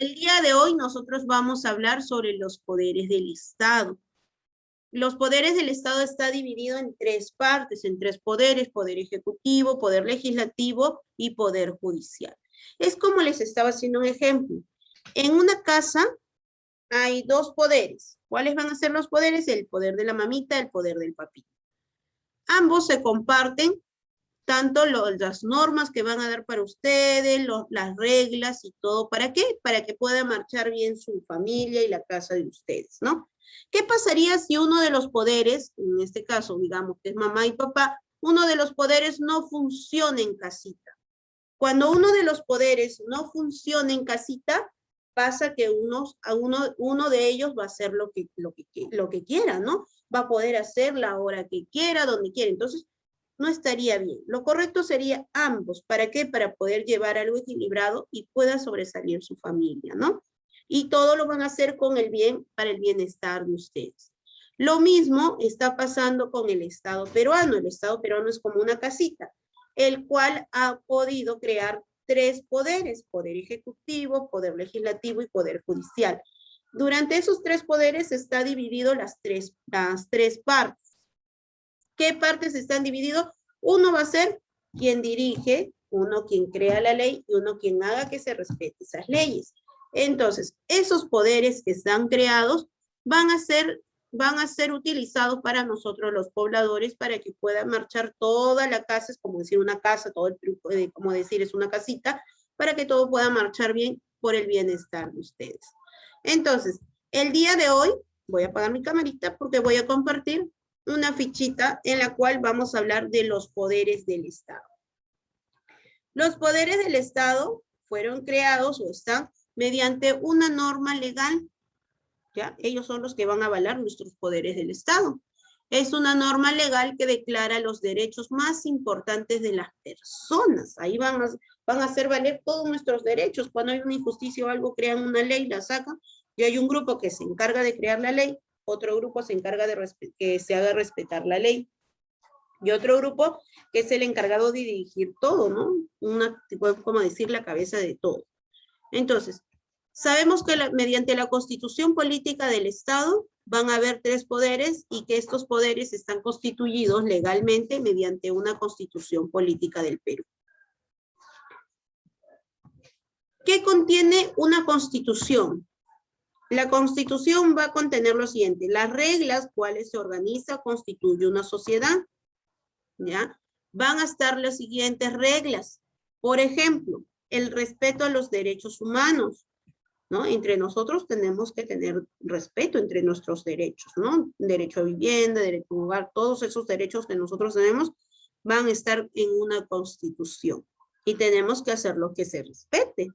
El día de hoy nosotros vamos a hablar sobre los poderes del Estado. Los poderes del Estado está dividido en tres partes, en tres poderes: poder ejecutivo, poder legislativo y poder judicial. Es como les estaba haciendo un ejemplo. En una casa hay dos poderes. ¿Cuáles van a ser los poderes? El poder de la mamita, el poder del papito. Ambos se comparten tanto las normas que van a dar para ustedes, las reglas y todo. ¿Para qué? Para que pueda marchar bien su familia y la casa de ustedes, ¿no? ¿Qué pasaría si uno de los poderes, en este caso, digamos que es mamá y papá, uno de los poderes no funciona en casita? Cuando uno de los poderes no funciona en casita, pasa que uno de ellos va a hacer lo que quiera, ¿no? Va a poder hacer la hora que quiera, donde quiera. Entonces, no estaría bien. Lo correcto sería ambos. ¿Para qué? Para poder llevar algo equilibrado y pueda sobresalir su familia, ¿no? Y todo lo van a hacer con el bien, para el bienestar de ustedes. Lo mismo está pasando con el Estado peruano. El Estado peruano es como una casita, el cual ha podido crear tres poderes: poder ejecutivo, poder legislativo y poder judicial. Durante esos tres poderes está dividido las tres partes. ¿Qué partes están divididos? Uno va a ser quien dirige, uno quien crea la ley y uno quien haga que se respete esas leyes. Entonces, esos poderes que están creados van a ser utilizados para nosotros los pobladores, para que pueda marchar toda la casa. Es como decir una casa, todo el truco de como decir es una casita, para que todo pueda marchar bien por el bienestar de ustedes. Entonces, el día de hoy voy a apagar mi camarita porque voy a compartir una fichita en la cual vamos a hablar de los poderes del Estado. Los poderes del Estado fueron creados o están mediante una norma legal, ¿ya? Ellos son los que van a avalar nuestros poderes del Estado. Es una norma legal que declara los derechos más importantes de las personas. Ahí van a hacer valer todos nuestros derechos. Cuando hay una injusticia o algo, crean una ley, la sacan, y hay un grupo que se encarga de crear la ley, otro grupo se encarga de que se haga respetar la ley, y otro grupo que es el encargado de dirigir todo, ¿no? Como decir, la cabeza de todo. Entonces, sabemos que mediante la Constitución Política del Estado van a haber tres poderes, y que estos poderes están constituidos legalmente mediante una Constitución Política del Perú. ¿Qué contiene una Constitución? La Constitución va a contener lo siguiente: las reglas, cuales se organiza, constituye una sociedad, ¿ya? Van a estar las siguientes reglas. Por ejemplo, el respeto a los derechos humanos, ¿no? Entre nosotros tenemos que tener respeto entre nuestros derechos, ¿no? Derecho a vivienda, derecho a hogar, todos esos derechos que nosotros tenemos van a estar en una Constitución, y tenemos que hacer lo que se respete.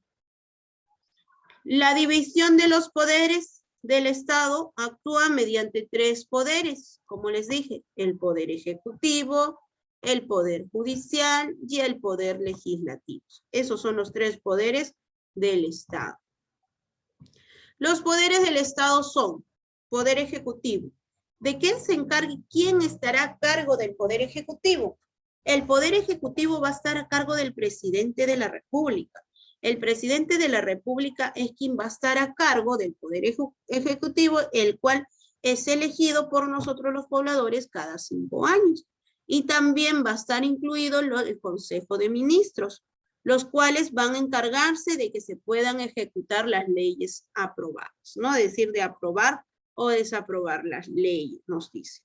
La división de los poderes del Estado actúa mediante tres poderes, como les dije: el poder ejecutivo, el poder judicial y el poder legislativo. Esos son los tres poderes del Estado. Los poderes del Estado son: poder ejecutivo. ¿De qué se encargue? ¿Quién estará a cargo del poder ejecutivo? El poder ejecutivo va a estar a cargo del presidente de la República. El presidente de la República es quien va a estar a cargo del poder ejecutivo, el cual es elegido por nosotros los pobladores cada 5 años. Y también va a estar incluido el Consejo de Ministros, los cuales van a encargarse de que se puedan ejecutar las leyes aprobadas, ¿no? Es decir, de aprobar o desaprobar las leyes, nos dice.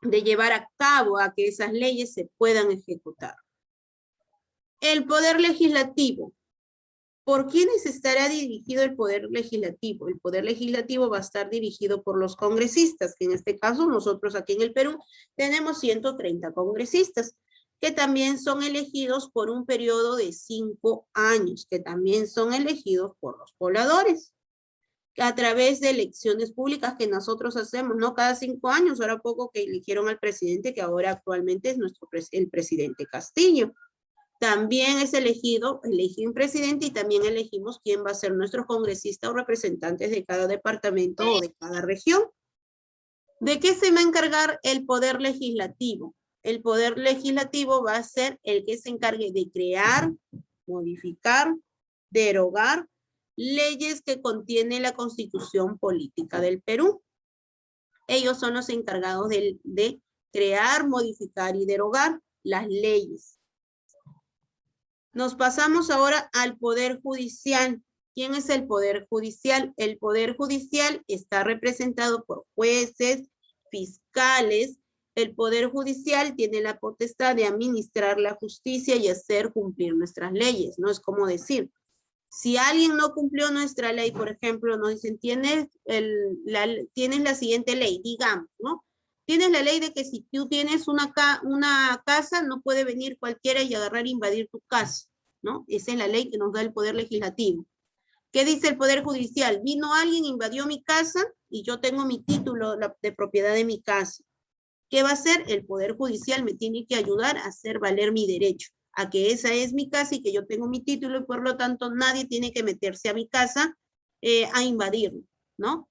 De llevar a cabo a que esas leyes se puedan ejecutar. El poder legislativo. ¿Por quiénes estará dirigido el poder legislativo? El poder legislativo va a estar dirigido por los congresistas, que en este caso nosotros aquí en el Perú tenemos 130 congresistas, que también son elegidos por un periodo de 5 años, que también son elegidos por los pobladores, a través de elecciones públicas que nosotros hacemos, no cada 5 años, ahora poco que eligieron al presidente, que ahora actualmente es el presidente Castillo. También es elegido un presidente, y también elegimos quién va a ser nuestro congresista o representantes de cada departamento o de cada región. ¿De qué se va a encargar el poder legislativo? El poder legislativo va a ser el que se encargue de crear, modificar, derogar leyes que contiene la Constitución Política del Perú. Ellos son los encargados de crear, modificar y derogar las leyes. Nos pasamos ahora al Poder Judicial. ¿Quién es el Poder Judicial? El Poder Judicial está representado por jueces, fiscales. El Poder Judicial tiene la potestad de administrar la justicia y hacer cumplir nuestras leyes, ¿no? Es como decir, si alguien no cumplió nuestra ley, por ejemplo, nos dicen, tienes la siguiente ley, digamos, ¿no? Tienes la ley de que si tú tienes una casa, no puede venir cualquiera y agarrar e invadir tu casa, ¿no? Esa es la ley que nos da el Poder Legislativo. ¿Qué dice el Poder Judicial? Vino alguien, invadió mi casa y yo tengo mi título de propiedad de mi casa. ¿Qué va a hacer? El Poder Judicial me tiene que ayudar a hacer valer mi derecho, a que esa es mi casa y que yo tengo mi título y por lo tanto nadie tiene que meterse a mi casa a invadirlo, ¿no?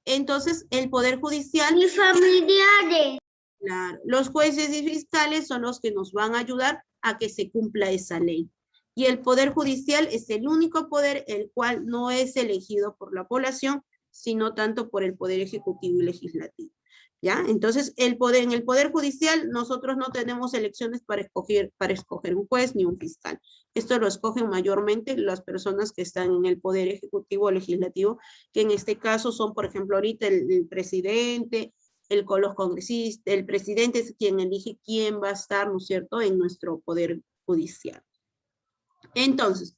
Entonces, el Poder Judicial... Mis familiares. Claro, los jueces y fiscales son los que nos van a ayudar a que se cumpla esa ley. Y el Poder Judicial es el único poder el cual no es elegido por la población, sino tanto por el Poder Ejecutivo y Legislativo. ¿Ya? Entonces, en el Poder Judicial nosotros no tenemos elecciones para escoger un juez ni un fiscal. Esto lo escogen mayormente las personas que están en el Poder Ejecutivo o Legislativo, que en este caso son, por ejemplo, ahorita el presidente, los congresistas, el presidente es quien elige quién va a estar, ¿no es cierto?, en nuestro Poder Judicial. Entonces,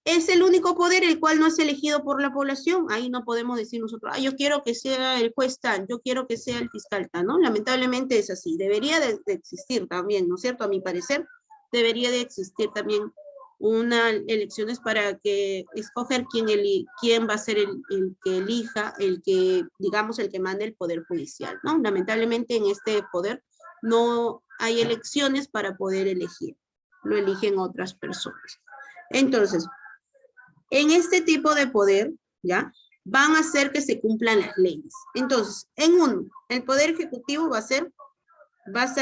es el único poder el cual no es elegido por la población. Ahí no podemos decir nosotros, yo quiero que sea el juez tal, yo quiero que sea el fiscal tal, ¿no? Lamentablemente es así. Debería de existir también, ¿no es cierto? A mi parecer, debería de existir también unas elecciones para que escoger quién va a ser el que elija, digamos, el que mande el Poder Judicial, ¿no? Lamentablemente en este poder no hay elecciones para poder elegir. Lo eligen otras personas. Entonces, en este tipo de poder, ¿ya? Van a hacer que se cumplan las leyes. Entonces, en uno, el Poder Ejecutivo va a ser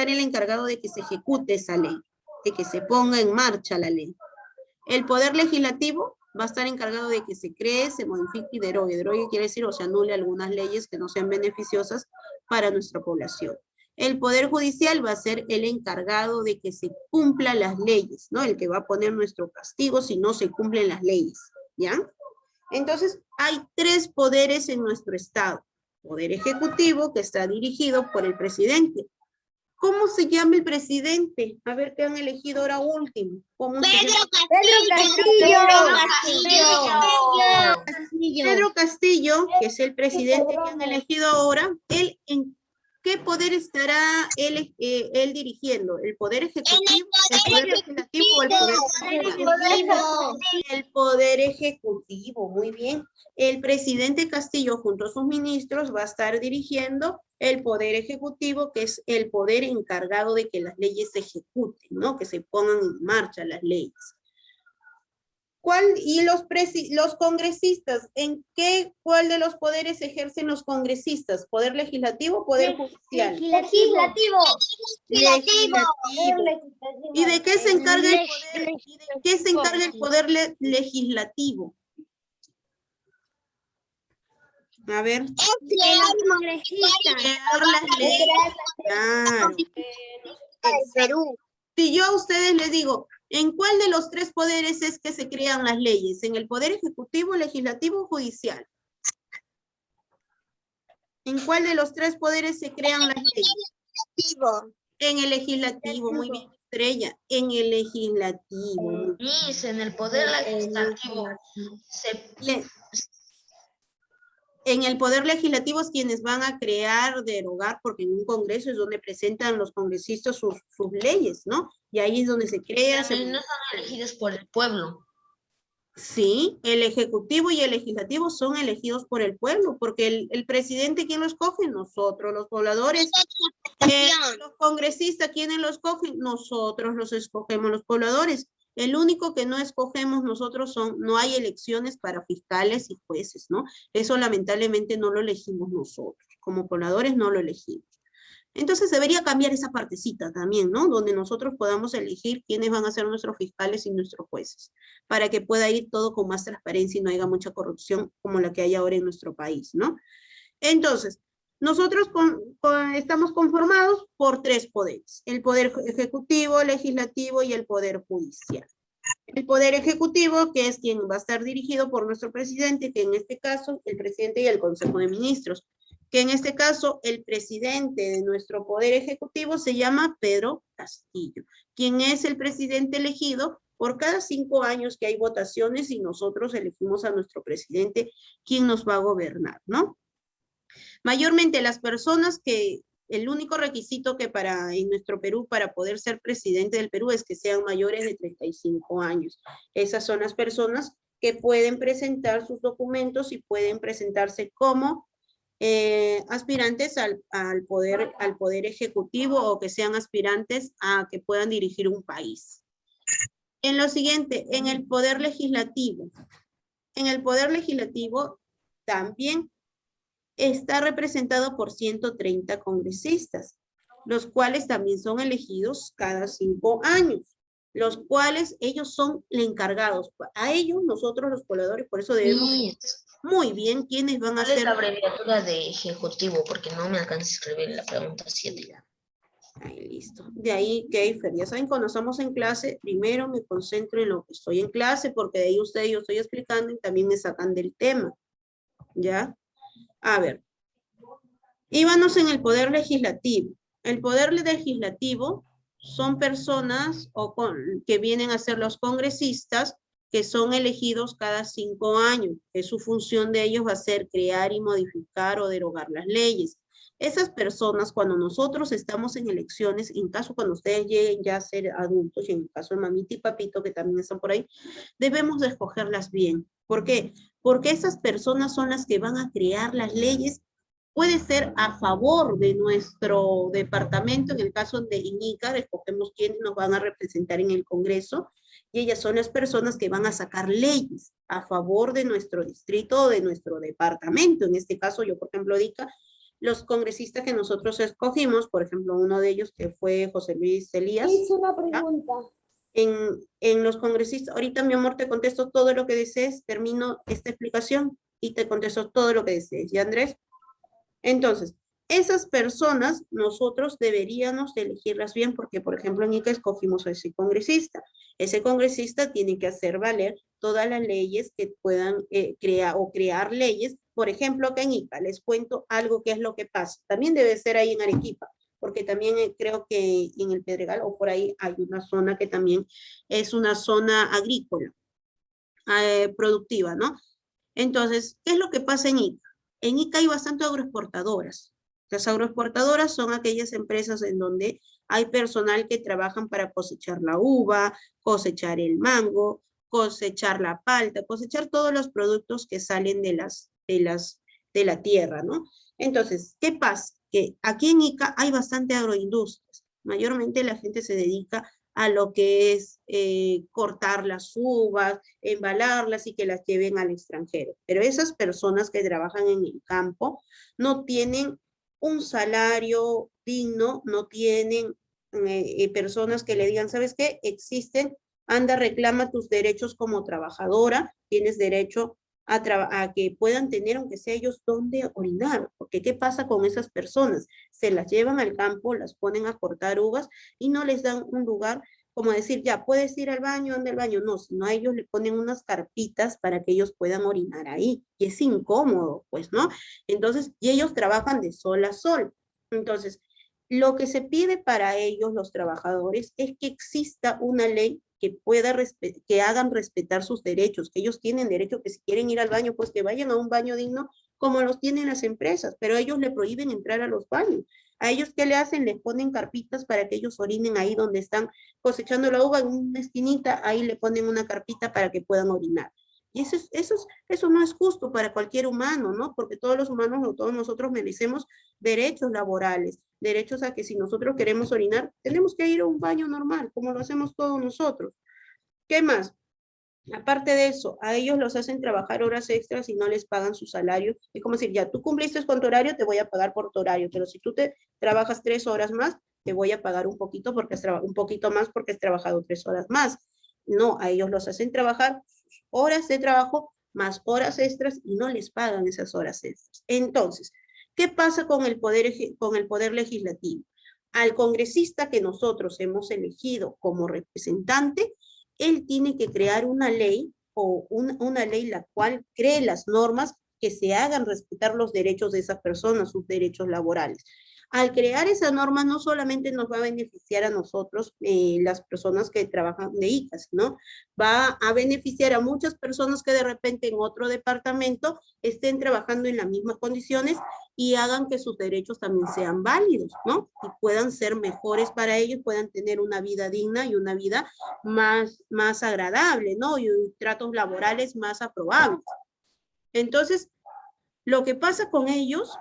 el encargado de que se ejecute esa ley, de que se ponga en marcha la ley. El Poder Legislativo va a estar encargado de que se cree, se modifique y derogue. Derogue quiere decir o se anule algunas leyes que no sean beneficiosas para nuestra población. El Poder Judicial va a ser el encargado de que se cumplan las leyes, ¿no? El que va a poner nuestro castigo si no se cumplen las leyes, ¿ya? Entonces, hay tres poderes en nuestro Estado. Poder Ejecutivo, que está dirigido por el presidente. ¿Cómo se llama el presidente? A ver, ¿qué han elegido ahora último? Pedro Castillo, que es el presidente que han elegido ahora, él en ¿qué poder estará él dirigiendo? ¿El Poder Ejecutivo, el Poder Legislativo o el Poder Judicial? El Poder Ejecutivo, muy bien. El presidente Castillo junto a sus ministros va a estar dirigiendo el Poder Ejecutivo, que es el poder encargado de que las leyes se ejecuten, ¿no? Que se pongan en marcha las leyes. ¿Y los congresistas? ¿Cuál de los poderes ejercen los congresistas? ¿Poder legislativo o poder judicial? Legislativo. ¿Y de qué se encarga el poder legislativo? A ver. Crear las leyes. Claro. Perú. Si yo a ustedes les digo, ¿en cuál de los tres poderes es que se crean las leyes? ¿En el Poder Ejecutivo, Legislativo o Judicial? ¿En cuál de los tres poderes se crean las leyes? En el Legislativo, muy bien, Estrella. En el Legislativo. En el Poder Legislativo En el Poder Legislativo es quienes van a crear, derogar, porque en un congreso es donde presentan los congresistas sus leyes, ¿no? Y ahí es donde se crea. no son elegidos por el pueblo. Sí, el Ejecutivo y el Legislativo son elegidos por el pueblo, porque el presidente, ¿quién lo escoge? Nosotros, los pobladores. Los congresistas, ¿quiénes lo escogen? Nosotros los escogemos, los pobladores. El único que no escogemos nosotros no hay elecciones para fiscales y jueces, ¿no? Eso lamentablemente no lo elegimos nosotros. Como pobladores no lo elegimos. Entonces debería cambiar esa partecita también, ¿no? Donde nosotros podamos elegir quiénes van a ser nuestros fiscales y nuestros jueces, para que pueda ir todo con más transparencia y no haya mucha corrupción como la que hay ahora en nuestro país, ¿no? Entonces, nosotros estamos conformados por 3 poderes, el poder ejecutivo, legislativo y el poder judicial. El poder ejecutivo, que es quien va a estar dirigido por nuestro presidente, que en este caso, el presidente y el Consejo de Ministros, que en este caso, el presidente de nuestro poder ejecutivo se llama Pedro Castillo, quien es el presidente elegido por cada 5 años que hay votaciones y nosotros elegimos a nuestro presidente, quien nos va a gobernar, ¿no? Mayormente las personas que, el único requisito que en nuestro Perú para poder ser presidente del Perú es que sean mayores de 35 años. Esas son las personas que pueden presentar sus documentos y pueden presentarse como aspirantes al poder ejecutivo o que sean aspirantes a que puedan dirigir un país. En lo siguiente, en el poder legislativo. En el poder legislativo también está representado por 130 congresistas, los cuales también son elegidos cada 5 años, los cuales ellos son encargados. A ellos nosotros los pobladores, por eso debemos muy bien quiénes van a ¿Cuál es ser. la abreviatura de ejecutivo? Porque no me alcanza a escribir la pregunta 7. Ahí, listo. De ahí, Keifer, ya saben, cuando estamos en clase, primero me concentro en lo que estoy en clase, porque de ahí ustedes yo estoy explicando y también me sacan del tema, ¿ya? A ver, íbamos en el poder legislativo. El poder legislativo son personas que vienen a ser los congresistas que son elegidos cada 5 años, que su función de ellos va a ser crear y modificar o derogar las leyes. Esas personas, cuando nosotros estamos en elecciones, en caso cuando ustedes lleguen ya a ser adultos, y en el caso de mamita y papito, que también están por ahí, debemos de escogerlas bien. ¿Por qué? Porque esas personas son las que van a crear las leyes. Puede ser a favor de nuestro departamento, en el caso de INICA, escogemos quiénes nos van a representar en el Congreso, y ellas son las personas que van a sacar leyes a favor de nuestro distrito o de nuestro departamento. En este caso, yo, por ejemplo, DICA, los congresistas que nosotros escogimos, por ejemplo, uno de ellos que fue José Luis Elías. Hice una pregunta. En los congresistas, ahorita mi amor te contesto todo lo que desees, termino esta explicación y te contesto todo lo que desees. ¿Ya, Andrés? Entonces, esas personas nosotros deberíamos de elegirlas bien porque, por ejemplo, en ICA escogimos a ese congresista. Ese congresista tiene que hacer valer todas las leyes que puedan crear leyes. Por ejemplo, acá en ICA les cuento algo que es lo que pasa. También debe ser ahí en Arequipa, porque también creo que en el Pedregal o por ahí hay una zona que también es una zona agrícola, productiva, ¿no? Entonces, ¿qué es lo que pasa en ICA? En ICA hay bastante agroexportadoras. Las agroexportadoras son aquellas empresas en donde hay personal que trabajan para cosechar la uva, cosechar el mango, cosechar la palta, cosechar todos los productos que salen de la tierra, ¿no? Entonces, ¿qué pasa? Que aquí en ICA hay bastante agroindustrias. Mayormente la gente se dedica a lo que es cortar las uvas, embalarlas y que las lleven al extranjero. Pero esas personas que trabajan en el campo no tienen un salario digno, no tienen personas que le digan, ¿sabes qué? Existen, anda, reclama tus derechos como trabajadora, tienes derecho a que puedan tener, aunque sea ellos, donde orinar. Porque ¿qué pasa con esas personas? Se las llevan al campo, las ponen a cortar uvas y no les dan un lugar como decir, ya, puedes ir al baño, anda al baño. No, sino a ellos le ponen unas carpitas para que ellos puedan orinar ahí. Y es incómodo, pues, ¿no? Entonces, y ellos trabajan de sol a sol. Entonces, lo que se pide para ellos, los trabajadores, es que exista una ley que hagan respetar sus derechos, que ellos tienen derecho, que si quieren ir al baño, pues que vayan a un baño digno como los tienen las empresas, pero ellos le prohíben entrar a los baños. A ellos, ¿qué le hacen? Les ponen carpitas para que ellos orinen ahí donde están cosechando la uva, en una esquinita, ahí le ponen una carpita para que puedan orinar. Y eso no es justo para cualquier humano, ¿no? Porque todos los humanos o todos nosotros merecemos derechos laborales, derechos a que si nosotros queremos orinar, tenemos que ir a un baño normal, como lo hacemos todos nosotros. ¿Qué más? Aparte de eso, a ellos los hacen trabajar horas extras y no les pagan su salario. Es como decir, ya tú cumpliste con tu horario, te voy a pagar por tu horario, pero si tú te trabajas 3 horas más, te voy a pagar un poquito un poquito más porque has trabajado 3 horas más. No, a ellos los hacen trabajar horas de trabajo más horas extras y no les pagan esas horas extras. Entonces, ¿qué pasa con el poder legislativo? Al congresista que nosotros hemos elegido como representante, él tiene que crear una ley o una ley la cual cree las normas que se hagan respetar los derechos de esas personas, sus derechos laborales. Al crear esa norma no solamente nos va a beneficiar a nosotros, las personas que trabajan de ICAS, ¿no? Va a beneficiar a muchas personas que de repente en otro departamento estén trabajando en las mismas condiciones y hagan que sus derechos también sean válidos, ¿no? Y puedan ser mejores para ellos, puedan tener una vida digna y una vida más agradable, ¿no? Y tratos laborales más aprobables. Entonces, lo que pasa con ellos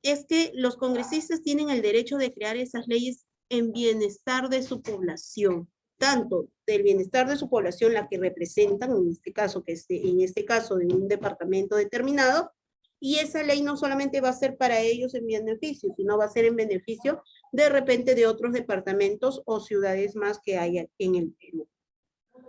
es que los congresistas tienen el derecho de crear esas leyes en bienestar de su población, tanto del bienestar de su población, la que representan, en este caso de un departamento determinado, y esa ley no solamente va a ser para ellos en beneficio, sino va a ser en beneficio de repente de otros departamentos o ciudades más que hay en el Perú.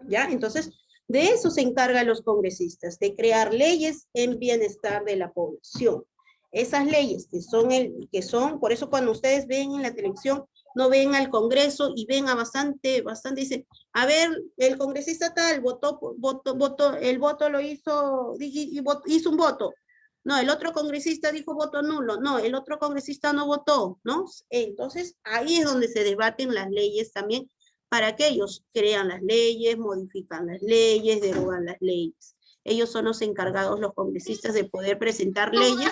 ¿Ya? Entonces, de eso se encargan los congresistas, de crear leyes en bienestar de la población. Esas leyes que son, por eso cuando ustedes ven en la televisión, no ven al Congreso y ven a bastante, dicen, a ver, el congresista tal el voto lo hizo un voto. No, el otro congresista dijo voto nulo. No, el otro congresista no votó, ¿no? Entonces, ahí es donde se debaten las leyes también, para que ellos crean las leyes, modifican las leyes, derogan las leyes. Ellos son los encargados, los congresistas, de poder presentar leyes.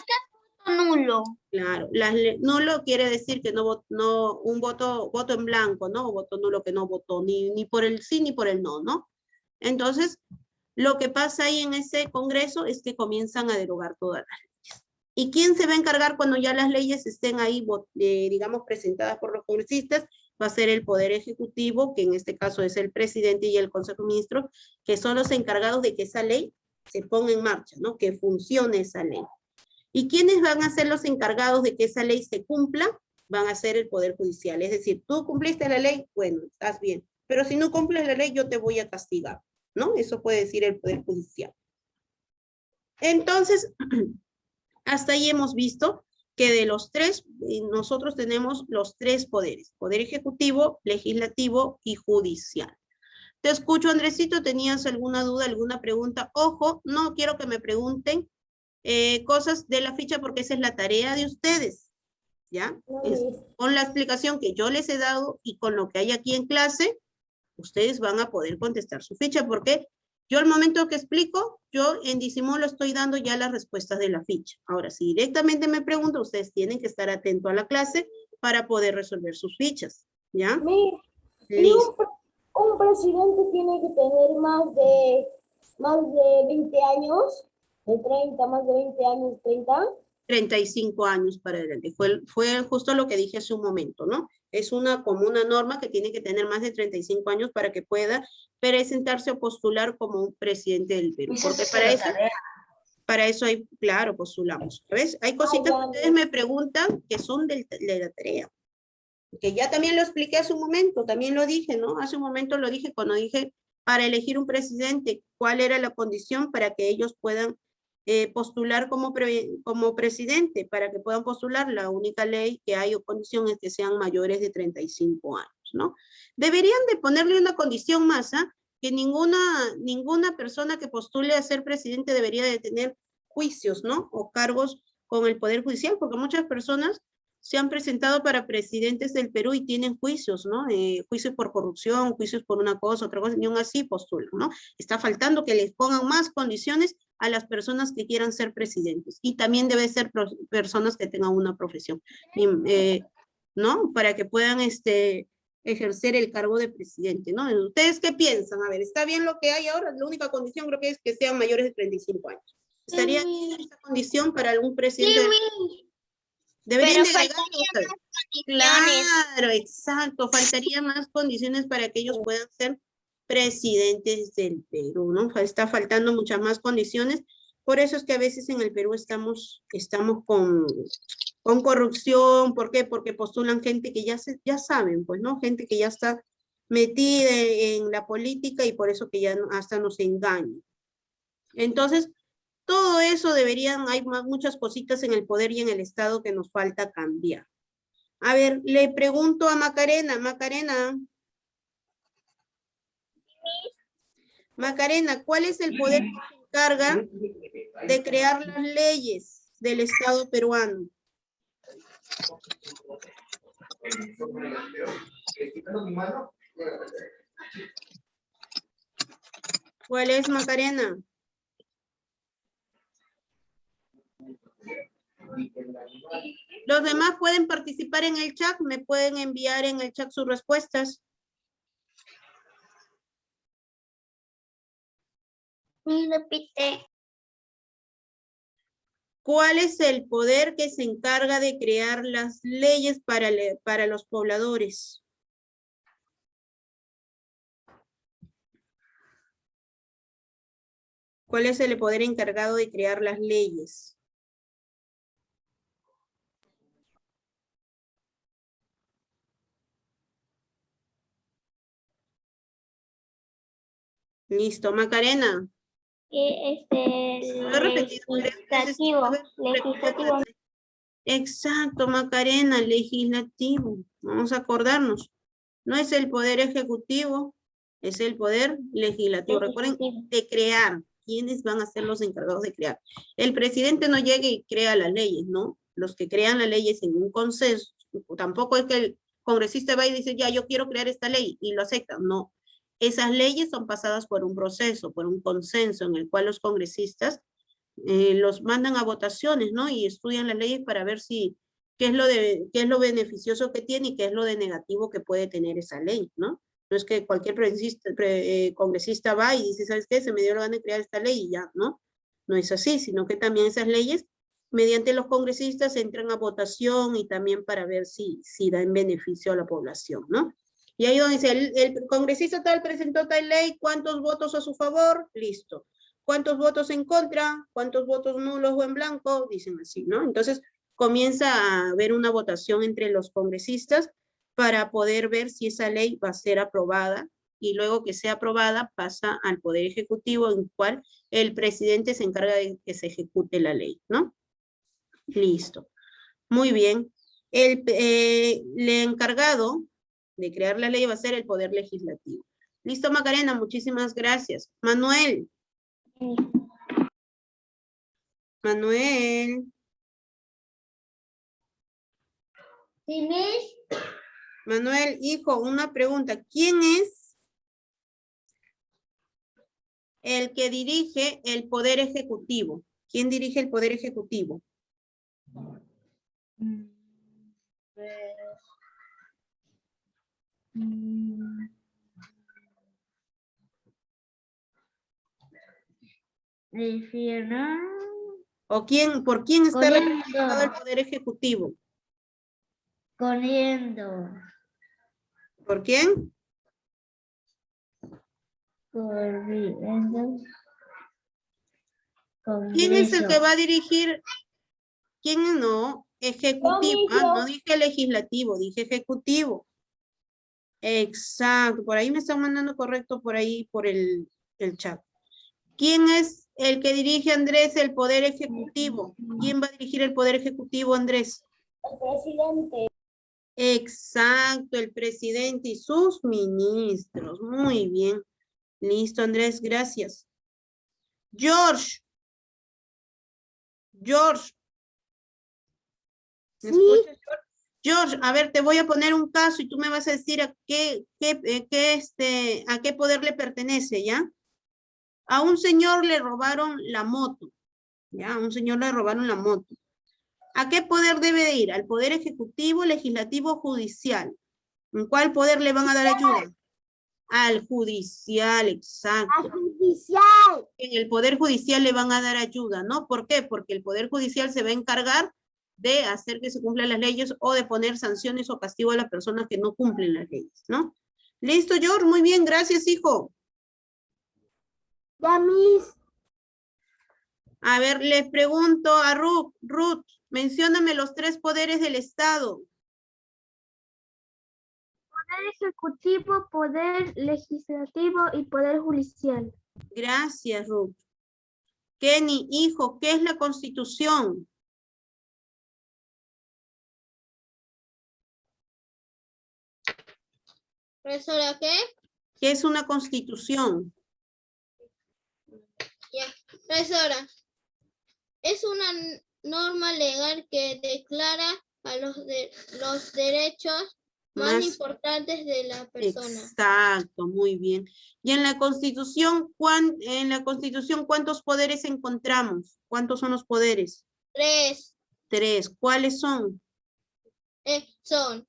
Nulo. Claro, nulo quiere decir que un voto en blanco, ¿no? O voto nulo que no votó ni por el sí ni por el no, ¿no? Entonces, lo que pasa ahí en ese congreso es que comienzan a derogar todas las leyes. ¿Y quién se va a encargar cuando ya las leyes estén ahí, digamos, presentadas por los congresistas? Va a ser el Poder Ejecutivo, que en este caso es el presidente y el Consejo de Ministros, que son los encargados de que esa ley se ponga en marcha, ¿no? Que funcione esa ley. ¿Y quiénes van a ser los encargados de que esa ley se cumpla? Van a ser el Poder Judicial. Es decir, tú cumpliste la ley, bueno, estás bien. Pero si no cumples la ley, yo te voy a castigar, ¿no? Eso puede decir el Poder Judicial. Entonces, hasta ahí hemos visto que de los tres, nosotros tenemos los tres poderes: Poder Ejecutivo, Legislativo y Judicial. Te escucho, Andresito, ¿tenías alguna duda, alguna pregunta? Ojo, no quiero que me pregunten cosas de la ficha porque esa es la tarea de ustedes, ¿ya? Con la explicación que yo les he dado y con lo que hay aquí en clase, ustedes van a poder contestar su ficha, porque yo al momento que explico, yo en disimulo estoy dando ya las respuestas de la ficha. Ahora, si directamente me preguntan, ustedes tienen que estar atentos a la clase para poder resolver sus fichas, ¿ya? Listo. Un presidente tiene que tener más de 20 años, de 30, más de 20 años, 30. 35 años para adelante. Fue justo lo que dije hace un momento, ¿no? Es como una norma que tiene que tener más de 35 años para que pueda presentarse o postular como un presidente del Perú. Porque para eso hay, claro, postulamos. ¿Ves? Hay cositas que ustedes me preguntan que son de la tarea. Que ya también lo expliqué hace un momento, también lo dije, ¿no? Hace un momento lo dije cuando dije para elegir un presidente, cuál era la condición para que ellos puedan postular como presidente, para que puedan postular. La única ley que hay o condición es que sean mayores de 35 años, ¿no? Deberían de ponerle una condición más, ¿ah? Que ninguna persona que postule a ser presidente debería de tener juicios, ¿no? O cargos con el Poder Judicial, porque muchas personas se han presentado para presidentes del Perú y tienen juicios, ¿no? Juicios por corrupción, juicios por una cosa, otra cosa, y aún así postulan, ¿no? Está faltando que les pongan más condiciones a las personas que quieran ser presidentes. Y también debe ser personas que tengan una profesión, ¿no? Para que puedan ejercer el cargo de presidente, ¿no? ¿Ustedes qué piensan? A ver, ¿está bien lo que hay ahora? La única condición creo que es que sean mayores de 35 años. ¿Estaría bien esa condición para algún presidente? Deberían de agregar ustedes. Claro, exacto. Faltaría más condiciones para que ellos puedan ser presidentes del Perú, ¿no? Está faltando muchas más condiciones. Por eso es que a veces en el Perú estamos con corrupción. ¿Por qué? Porque postulan gente que ya saben, pues, ¿no? Gente que ya está metida en la política y por eso que ya hasta nos engañan. Entonces, todo eso hay muchas cositas en el poder y en el Estado que nos falta cambiar. A ver, le pregunto a Macarena. Macarena, ¿cuál es el poder que se encarga de crear las leyes del Estado peruano? ¿Cuál es, Macarena? Los demás pueden participar en el chat, me pueden enviar en el chat sus respuestas. Repite. ¿Cuál es el poder que se encarga de crear las leyes para los pobladores? ¿Cuál es el poder encargado de crear las leyes? Listo, Macarena. Legislativo. Exacto, Macarena, legislativo. Vamos a acordarnos. No es el poder ejecutivo, es el poder legislativo. Recuerden, de crear. ¿Quiénes van a ser los encargados de crear? El presidente no llega y crea las leyes, ¿no? Los que crean las leyes en un consenso. Tampoco es que el congresista va y dice, ya, yo quiero crear esta ley, y lo aceptan. No. Esas leyes son pasadas por un proceso, por un consenso, en el cual los congresistas los mandan a votaciones, ¿no? Y estudian las leyes para ver qué es lo beneficioso que tiene y qué es lo de negativo que puede tener esa ley, ¿no? No es que cualquier congresista va y dice, ¿sabes qué? Se me dio la gana de crear esta ley y ya, ¿no? No es así, sino que también esas leyes, mediante los congresistas, entran a votación y también para ver si dan beneficio a la población, ¿no? Y ahí donde dice, el congresista tal presentó tal ley, ¿cuántos votos a su favor? Listo. ¿Cuántos votos en contra? ¿Cuántos votos nulos o en blanco? Dicen así, ¿no? Entonces comienza a haber una votación entre los congresistas para poder ver si esa ley va a ser aprobada, y luego que sea aprobada pasa al Poder Ejecutivo, en el cual el presidente se encarga de que se ejecute la ley, ¿no? Listo. Muy bien. El encargado de crear la ley va a ser el Poder Legislativo. Listo, Macarena, muchísimas gracias. Manuel. Manuel. ¿Sí, Miss? Manuel, hijo, una pregunta. ¿Quién es el que dirige el Poder Ejecutivo? ¿Quién dirige el Poder Ejecutivo? ¿O por quién está representado el Poder Ejecutivo? Corriendo. ¿Por quién? Corriendo. ¿Quién es el que va a dirigir? ¿Quién no? Ejecutivo. No dije legislativo, dije ejecutivo. Exacto. Por ahí me están mandando correcto por ahí, por el chat. ¿Quién es el que dirige, Andrés, el Poder Ejecutivo? ¿Quién va a dirigir el Poder Ejecutivo, Andrés? El presidente. Exacto, el presidente y sus ministros. Muy bien. Listo, Andrés, gracias. George. George. ¿Me escuchas, George? George, a ver, te voy a poner un caso y tú me vas a decir a qué poder le pertenece, ¿ya? A un señor le robaron la moto, ¿ya? A un señor le robaron la moto. ¿A qué poder debe de ir? ¿Al Poder Ejecutivo, Legislativo, Judicial? ¿En cuál poder le van a dar ayuda? Al Judicial, exacto. Al Judicial. En el Poder Judicial le van a dar ayuda, ¿no? ¿Por qué? Porque el Poder Judicial se va a encargar de hacer que se cumplan las leyes o de poner sanciones o castigo a las personas que no cumplen las leyes, ¿no? Listo, George, muy bien, gracias, hijo. Ya, Miss. A ver, les pregunto a Ruth, mencióname los 3 poderes del Estado. Poder ejecutivo, poder legislativo y poder judicial. Gracias, Ruth. Kenny, hijo, ¿qué es la Constitución? Profesora, ¿qué? ¿Qué es una Constitución? Ya. Profesora, es una norma legal que declara a los derechos más Más- importantes de la persona. Exacto, muy bien. Y en la Constitución, ¿cuántos poderes encontramos? ¿Cuántos son los poderes? 3 ¿Cuáles son? son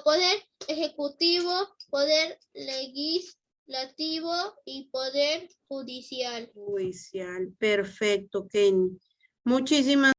poder ejecutivo, poder legislativo y poder judicial. Judicial. Perfecto, Kenny. Muchísimas